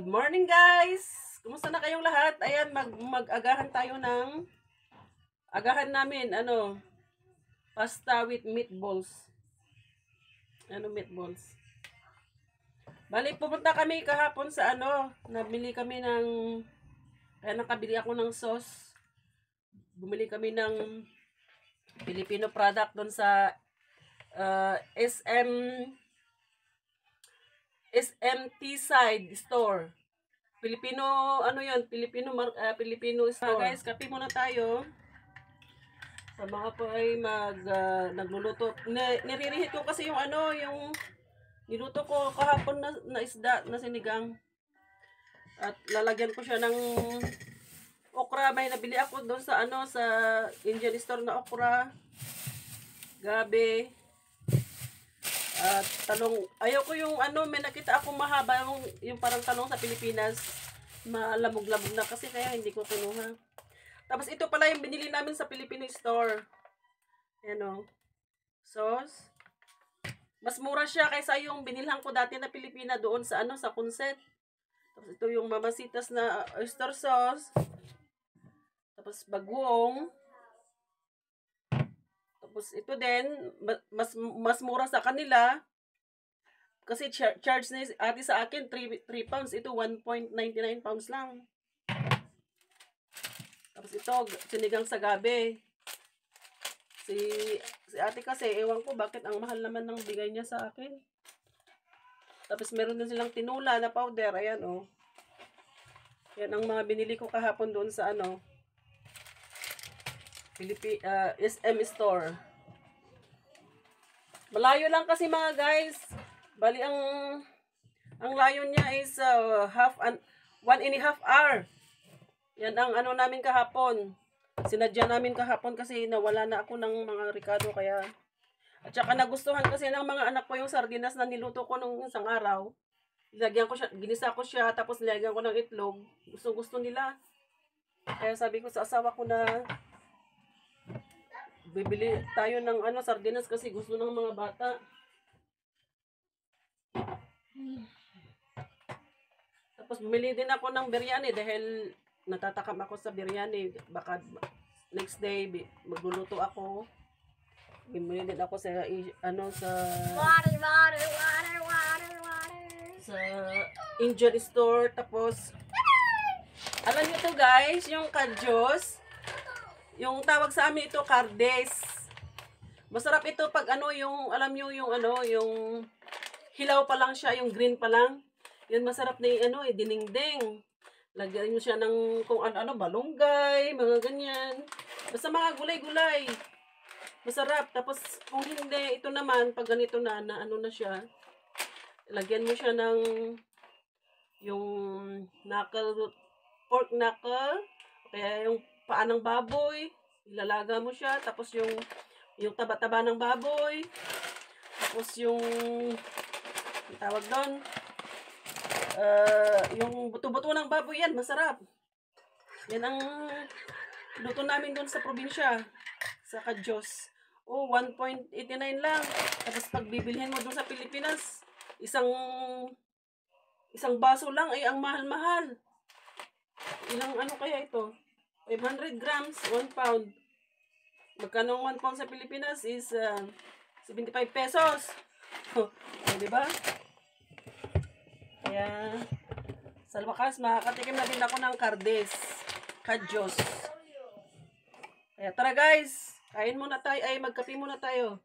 Good morning guys! Kumusta na kayong lahat? Ayan, mag-agahan tayo ng agahan namin, pasta with meatballs. Meatballs. Bali, pumunta kami kahapon sa nabili kami kaya nakabili ako ng sauce. Bumili kami ng Filipino product doon sa SMT side store. Filipino, Filipino store. Guys, kape muna tayo. Sa mga po ay nagluluto. Niririhet ko kasi yung niluto ko kahapon na isda na sinigang. At lalagyan ko siya ng okra. May nabili ako doon sa sa Indian store na okra. Gabi. At talong, ayaw ko yung may nakita ako mahaba yung parang talong sa Pilipinas, malamog-lamog na kasi kaya hindi ko kinuha. Tapos ito pala yung binili namin sa Filipino store. Sauce. Mas mura siya kaysa yung binilhan ko dati na Pilipina doon sa sa Kunset. Tapos ito yung Mamasitas na oyster sauce. Tapos bagoong. Tapos ito din, mas mura sa kanila. Kasi charge na ate sa akin 3 pounds. Ito 1.99 pounds lang. Tapos ito, sinigang sa gabi. Si ate kasi, ewan ko bakit ang mahal naman ng bigay niya sa akin. Tapos meron din silang tinula na powder. Ayan Yan ang mga binili ko kahapon doon sa SM store. Malayo lang kasi mga guys. Bali ang layo niya is 1.5 hour. Yan ang namin kahapon. Sinadya namin kahapon kasi nawala na ako ng mga Ricardo kaya. At saka nagustuhan kasi ng mga anak ko yung sardinas na niluto ko nung isang araw. Ginisa ko siya tapos nilagyan ko ng itlog. Gusto nila. Kaya sabi ko sa asawa ko na bibili tayo ng sardinas kasi gusto ng mga bata. Tapos bumili din ako ng biryani dahil natatakam ako sa biryani. Baka next day magluluto ako. Bumili din ako sa water. Sa Indian store. Tapos alam niyo to guys, yung kadyos. Yung tawag sa amin ito, kardes. Masarap ito pag yung, alam nyo, yung yung hilaw pa lang siya, yung green pa lang. Yan masarap na yung dinengdeng. Lagyan nyo siya ng kung balunggay, mga ganyan. Basta mga gulay-gulay. Masarap. Tapos kung hindi, ito naman, pag ganito na siya, lagyan mo siya ng yung pork knuckle, kaya yung paa ng baboy, ilalaga mo siya, tapos yung taba-taba ng baboy, tapos yung tawag doon, yung buto-buto ng baboy, yan, masarap. Yan ang luto namin doon sa probinsya, sa Kadyos. 1.89 lang. Tapos pag bibilhin mo doon sa Pilipinas, isang baso lang ay ang mahal-mahal. Ilang kaya ito? 500 grams, 1 pound. Magkano 1 pound sa Pilipinas is 75 pesos. Diba? Kaya, sa wakas, makakatikim na din ako ng kadyos. Kaya tara guys, kain muna tayo, magkape muna tayo.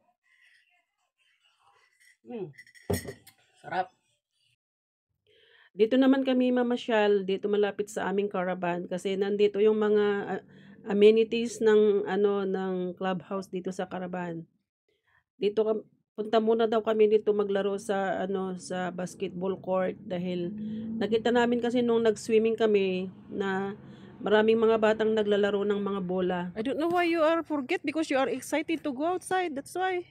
Sarap. Dito naman kami mamasyal, dito malapit sa aming caravan kasi nandito yung mga amenities ng ng clubhouse dito sa caravan. Punta muna daw kami dito maglaro sa sa basketball court dahil nakita namin kasi nung nag-swimming kami na maraming mga batang naglalaro ng mga bola. I don't know why you are forget because you are excited to go outside. That's why.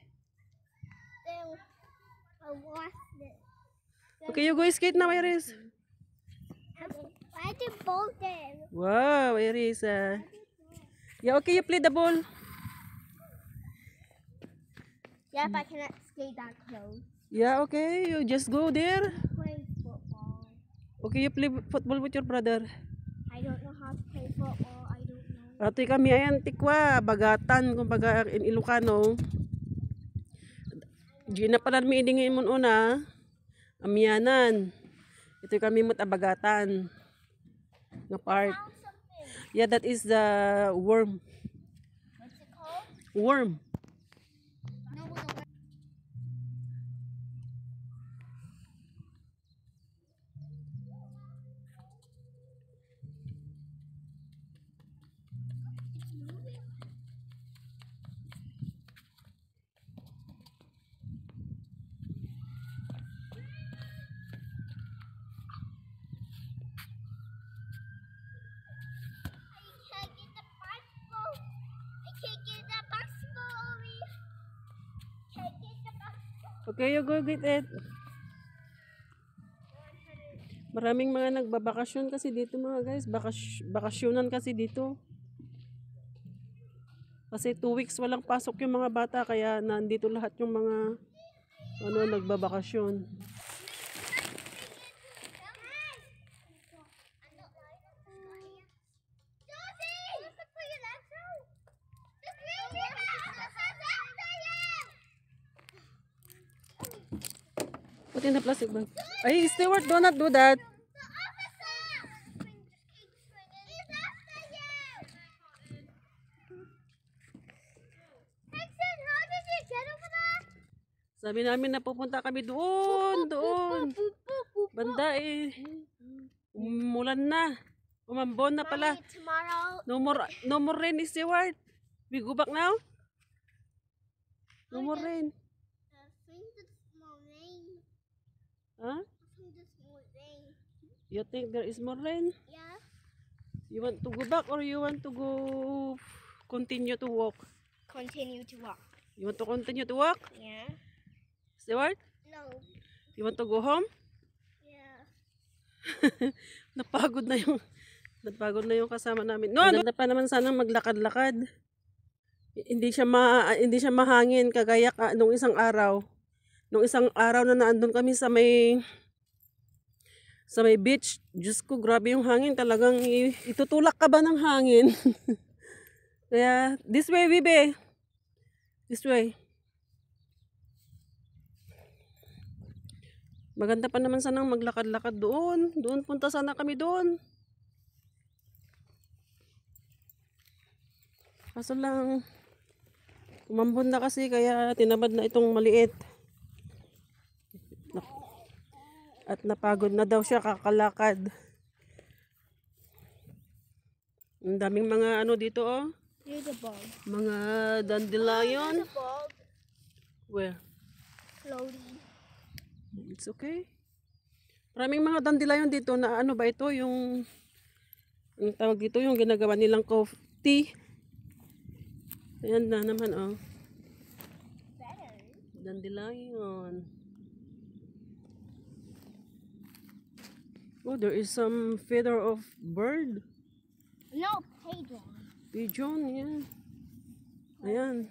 Okay, you go skate now, Iris. I did both them. Wow, Iris. Yeah, okay, you play the ball. Yeah, but I cannot skate that close. Yeah, okay, you just go there. Play football. Okay, you play football with your brother. I don't know how to play football. I don't know. Atoy kami ayan tikwa, bagatan kumbaga in Ilocano. Di na pala mi idingin mo una. Amyanan. Ito kami mo bagatan. Nga part. Found something. Yeah, that is the worm. What's it called? Worm. No, no. I can't get the basketball. I can't get the basketball, Omi. Can't get the basketball. Okay, you go get it. Maraming mga nagbabakasyon kasi dito mga guys. Bakasyonan kasi dito. Kasi 2 weeks walang pasok yung mga bata kaya nandito lahat yung mga nagbabakasyon. Put in the plastic bag. Ay, Stewart, do not do that. Sabi namin na pupunta kami doon. Banda eh. Umulan na. Umambon na pala. Tomorrow. No more rain, Stewart. We go back now? No more rain. Huh? You think there is more rain? Yeah. You want to go back or you want to go continue to walk? Continue to walk. You want to continue to walk? Yeah. Stewart? No. You want to go home? Yeah. Napagod na yung kasama namin. No, ganda pa naman sana maglakad-lakad. Hindi siya mahangin kagaya nung isang araw. Nung isang araw na naandun kami sa may beach. Diyos ko, grabe yung hangin. Talagang itutulak ka ba ng hangin? Kaya, this way, Bibe. This way. Maganda pa naman sanang maglakad-lakad doon. Doon, punta sana kami doon. Kaso lang, umambon na kasi kaya tinamad na itong maliit. At napagod na daw siya kakalakad. Ang daming mga dito oh. Here's a bug. Mga dandelion. Here's a bug. Where? Floating. It's okay. Maraming mga dandelion dito na ba ito yung tawag dito yung ginagawa nilang coffee. Ayan na naman oh. Better. Dandelion. Oh, there is some feather of bird. No, pigeon. Pigeon, yeah. Ayan.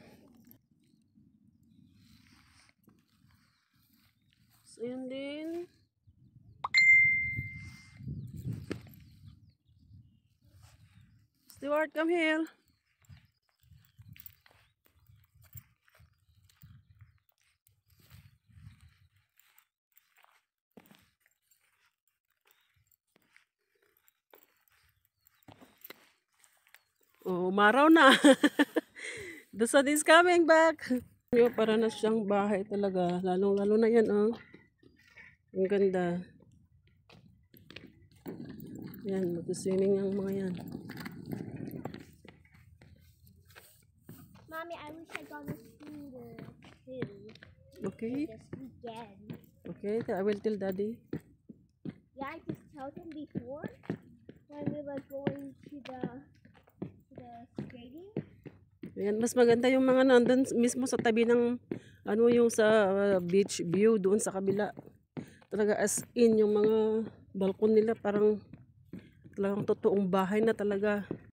So, yun din. Stewart, come here. Oh, umaraw na. The sun is coming back. Para na siyang bahay talaga. Lalo na yan, oh. Ang ganda. Yan, mag-swimming ang mga yan. Mommy, I wish I got a scooter too. Okay? This weekend. Okay, I will tell Daddy. Yeah, I just told him before when we were going to the stadium. Ayan, mas maganda yung mga nandun mismo sa tabi ng yung sa beach view doon sa kabila. Talaga as in yung mga balkon nila parang talagang totoong bahay na talaga.